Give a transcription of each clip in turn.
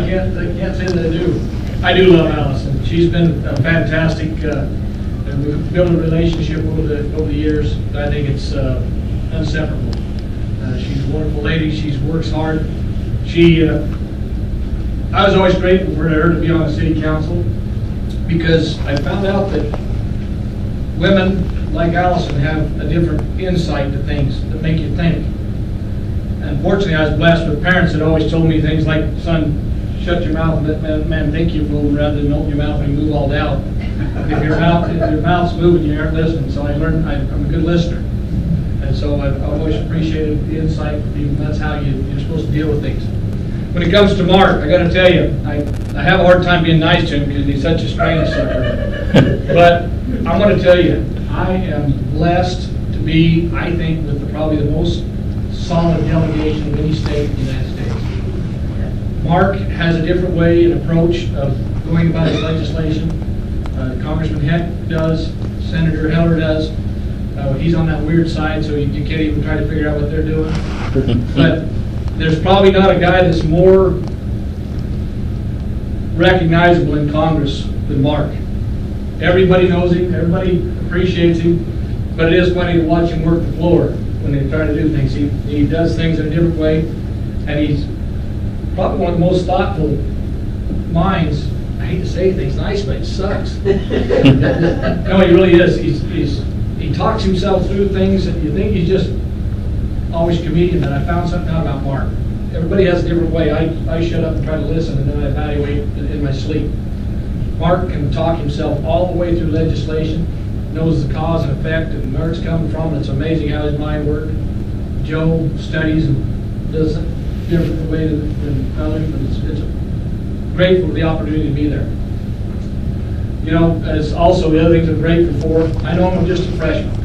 can't say that I do. I do love Allison. She's been fantastic, and we've built a relationship over the years. I think it's inseparable. She's a wonderful lady. She works hard. I was always grateful for her to be on the city council, because I found out that women like Allison have a different insight to things that make you think. Unfortunately, I was blessed with parents that always told me things like, son, shut your mouth and let man think you fool, rather than open your mouth and move all doubt. If your mouth's moving, you aren't listening. So I learned I'm a good listener. And so I've always appreciated the insight. That's how you're supposed to deal with things. When it comes to Mark, I got to tell you, I have a hard time being nice to him because he's such a strange sucker. But I'm going to tell you, I am blessed to be, I think, with probably the most solid delegation of any state in the United States. Mark has a different way and approach of going about his legislation. Congressman Heck does, Senator Heller does. He's on that weird side, so you can't even try to figure out what they're doing. But there's probably not a guy that's more recognizable in Congress than Mark. Everybody knows him, everybody appreciates him, but it is funny to watch him work the floor when they try to do things. He does things in a different way, and he's probably one of the most thoughtful minds. I hate to say things nice, but it sucks. No, he really is. He talks himself through things, and you think he's just always a comedian. And I found something out about Mark. Everybody has a different way. I shut up and try to listen, and then I evaluate in my sleep. Mark can talk himself all the way through legislation, knows the cause and effect and where it's coming from. It's amazing how his mind works. Joe studies and does it different way than others, but it's grateful for the opportunity to be there. You know, as also the other things I'm grateful for, I know I'm just a freshman,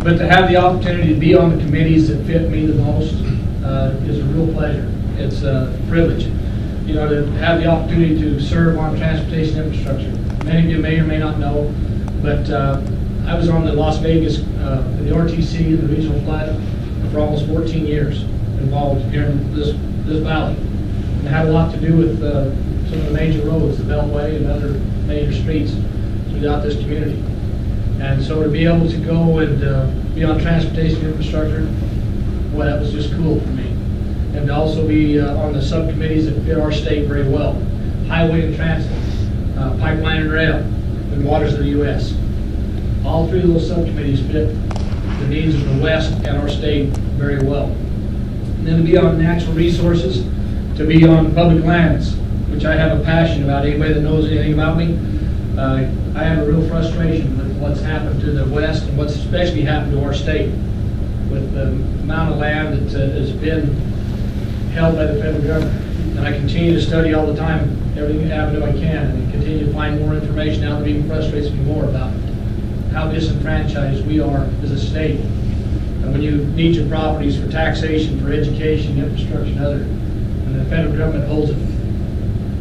but to have the opportunity to be on the committees that fit me the most is a real pleasure. It's a privilege. You know, to have the opportunity to serve on transportation infrastructure. Many of you may or may not know, but I was on the Las Vegas, the RTC, the regional flight, for almost 14 years, involved here in this valley. And it had a lot to do with some of the major roads, the Beltway and other major streets throughout this community. And so to be able to go and be on transportation infrastructure, well, that was just cool for me. And to also be on the subcommittees that fit our state very well. Highway and transit, pipeline and rail, and waters of the U.S. All three of those subcommittees fit the needs of the West and our state very well. And then to be on natural resources, to be on public lands, which I have a passion about. Anybody that knows anything about me, I have a real frustration with what's happened to the West and what's especially happened to our state with the amount of land that has been held by the federal government. And I continue to study all the time, every avenue I can, and continue to find more information out that even frustrates me more about how disenfranchised we are as a state. And when you need your properties for taxation, for education, infrastructure, and other, and the federal government holds it,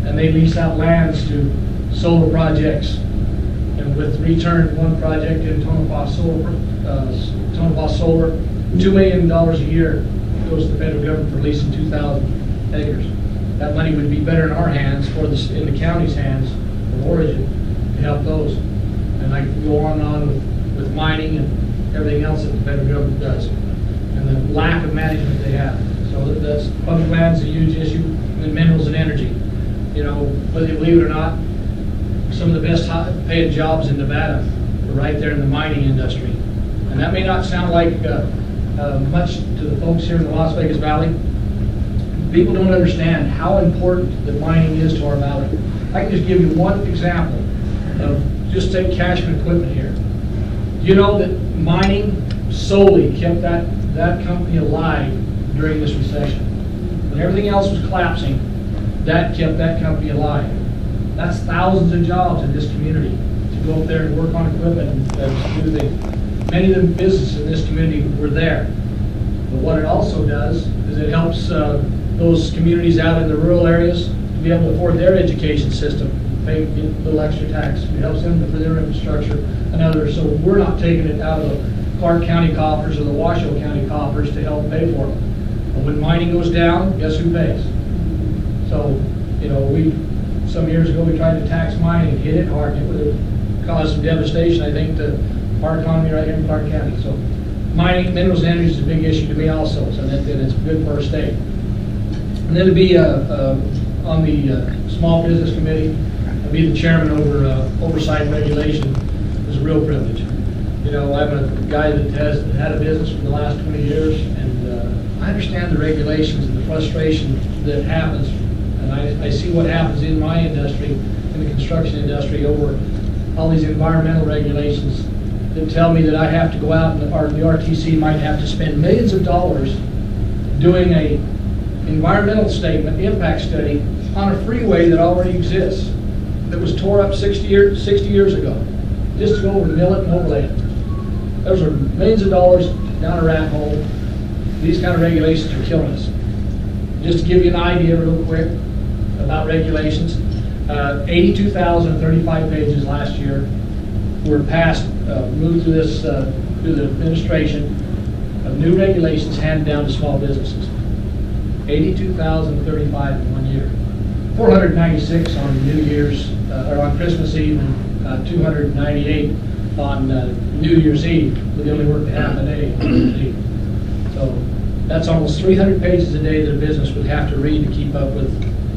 and they lease out lands to solar projects, and with return one project in Tonopah Solar, $2 million a year goes to the federal government for leasing 2,000 acres. That money would be better in our hands, or in the county's hands of origin, to help those. And I can go on and on with mining and everything else that the federal government does, and the lack of management they have. So that's public lands is a huge issue, and then minerals and energy. You know, whether you believe it or not, some of the best paid jobs in Nevada are right there in the mining industry. And that may not sound like much to the folks here in the Las Vegas Valley. People don't understand how important that mining is to our valley. I can just give you one example of, just take Cashman Equipment here. You know that mining solely kept that company alive during this recession. When everything else was collapsing, that kept that company alive. That's thousands of jobs in this community to go up there and work on equipment and do things. Many of the businesses in this community were there. But what it also does is it helps those communities out in the rural areas to be able to afford their education system, pay a little extra tax. It helps them for their infrastructure and others. So we're not taking it out of the Clark County coffers or the Washoe County coffers to help pay for it. But when mining goes down, guess who pays? So You know, some years ago we tried to tax mining and hit it hard. It would have caused some devastation, I think, to our economy right here in Clark County. So mining, minerals and energy is a big issue to me also, so that it's good for our state. And then to be on the Small Business Committee, to be the chairman over oversight and regulation is a real privilege. You know, I'm a guy that has had a business for the last 20 years, and I understand the regulations and the frustration that happens, and I see what happens in my industry, in the construction industry, over all these environmental regulations that tell me that I have to go out, and the RTC might have to spend millions of dollars doing a environmental statement, impact study, on a freeway that already exists, that was tore up 60 years ago, just to go over, mill it and overlay it. Those are millions of dollars down a rat hole. These kind of regulations are killing us. Just to give you an idea real quick about regulations, 82,035 pages last year were passed, moved through this, through the administration of new regulations handed down to small businesses. 82,035 in 1 year. 496 on New Year's, or on Christmas Eve, and 298 on New Year's Eve. We only worked half a day on New Year's Eve. So that's almost 300 pages a day that a business would have to read to keep up with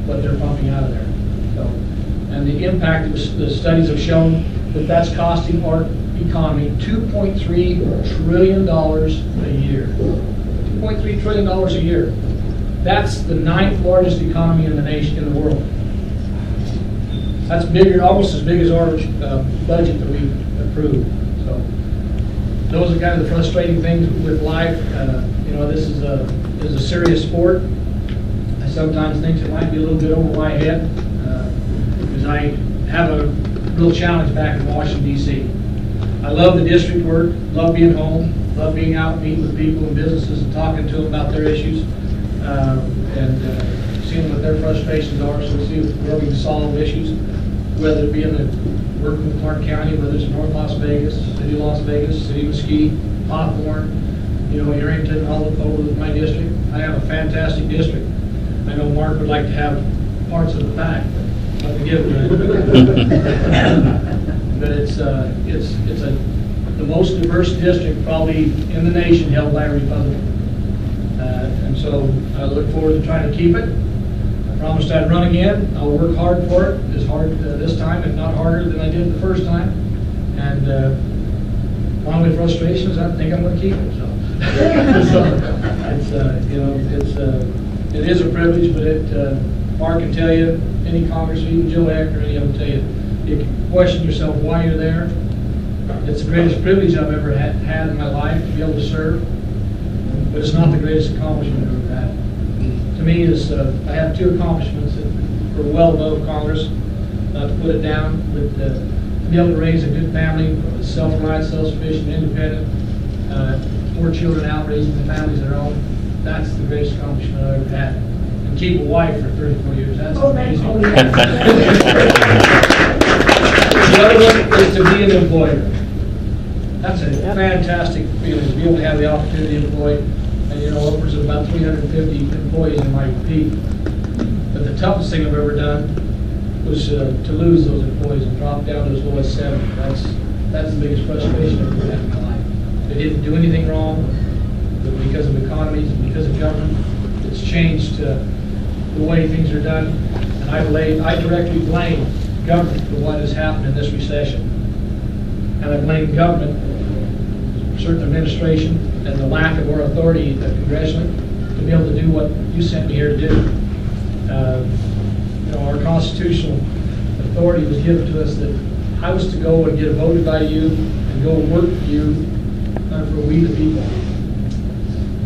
what they're pumping out of there. So, and the impact, the studies have shown that that's costing our economy $2.3 trillion a year. $2.3 trillion a year. That's the 9th largest economy in the nation, in the world. That's bigger, almost as big as our budget that we approved. So those are kind of the frustrating things with life. You know, this is a serious sport. I sometimes think it might be a little bit over my head because I have a real challenge back in Washington, D.C. I love the district work, love being home, love being out meeting with people and businesses and talking to them about their issues. And seeing what their frustrations are, so we see where we can solve issues, whether it be in the working with Clark County, whether it's North Las Vegas, City of Las Vegas, City of Mesquite, Hawthorne, you know, Arrington, all over my district. I have a fantastic district. I know Mark would like to have parts of the pack, but to give it. But it's the most diverse district probably in the nation held by a Republican. And so I look forward to trying to keep it. I promised I'd run again. I'll work hard for it, as hard this time, if not harder than I did the first time. And along with frustrations, I think I'm going to keep it. So, so it's you know, it is a privilege, but Mark can tell you, any congressman, even Joe Heck or any of them tell you, you can question yourself why you're there. It's the greatest privilege I've ever had in my life to be able to serve. But it's not the greatest accomplishment I've ever had. To me, I have 2 accomplishments that were well above Congress, not to put it down, but to be able to raise a good family, self-reliant, self-sufficient, independent, 4 children out, raising the families of their own, that's the greatest accomplishment I've ever had. And keep a wife for 34 years, that's amazing. The other one is to be an employer. That's a fantastic feeling, to be able to have the opportunity to employ, and you know, upwards of about 350 employees in my peak. But the toughest thing I've ever done was to lose those employees and drop down to as low as 7. That's the biggest frustration I've ever had in my life. They didn't do anything wrong, but because of economies and because of government, it's changed the way things are done. And I directly blame government for what has happened in this recession. And I blame government, certain administration, and the lack of our authority congressionally to be able to do what you sent me here to do. You know, our constitutional authority was given to us that I was to go and get voted by you and go and work for you, not for we the people.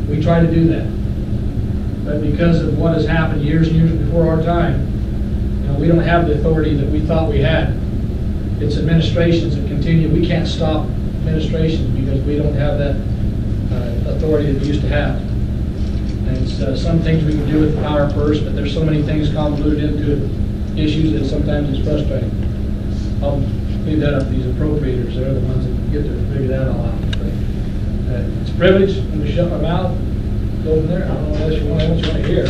We try to do that. But because of what has happened years and years before our time, you know, we don't have the authority that we thought we had. It's administrations that continue. We can't stop administrations because we don't have that authority that we used to have. And it's some things we can do with the power first, but there's so many things convoluted into issues that sometimes it's frustrating. I'll leave that up to these appropriators. They're the ones that get to figure that all out. But, it's a privilege. I'm going to shut my mouth. Go from there. I don't know what else you want to hear.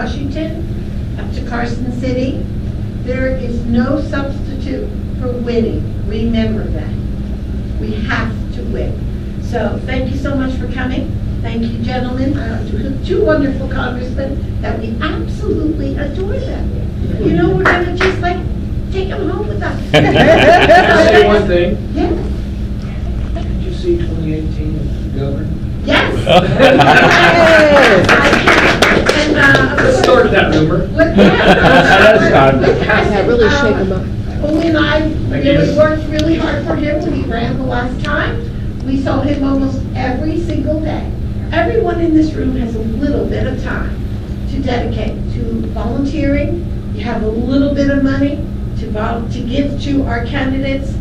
Washington, up to Carson City. There is no substitute for winning. Remember that. We have to win. So thank you so much for coming. Thank you, gentlemen, two wonderful congressmen that we absolutely adore them. You know, we're going to just like take them home with us. Can I say one thing? Yes. Did you see 2018 as governor? Yes. Let's start that rumor. Yeah, really shake them up. Oli and I Thank really you. worked really hard for him when he ran the last time. We saw him almost every single day. Everyone in this room has a little bit of time to dedicate to volunteering. You have a little bit of money to give to our candidates.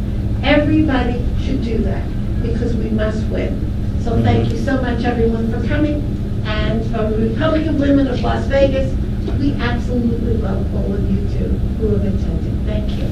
Everybody should do that because we must win. So thank you so much, everyone, for coming. And from the Republican Women of Las Vegas, we absolutely love all of you too who have attended. Thank you.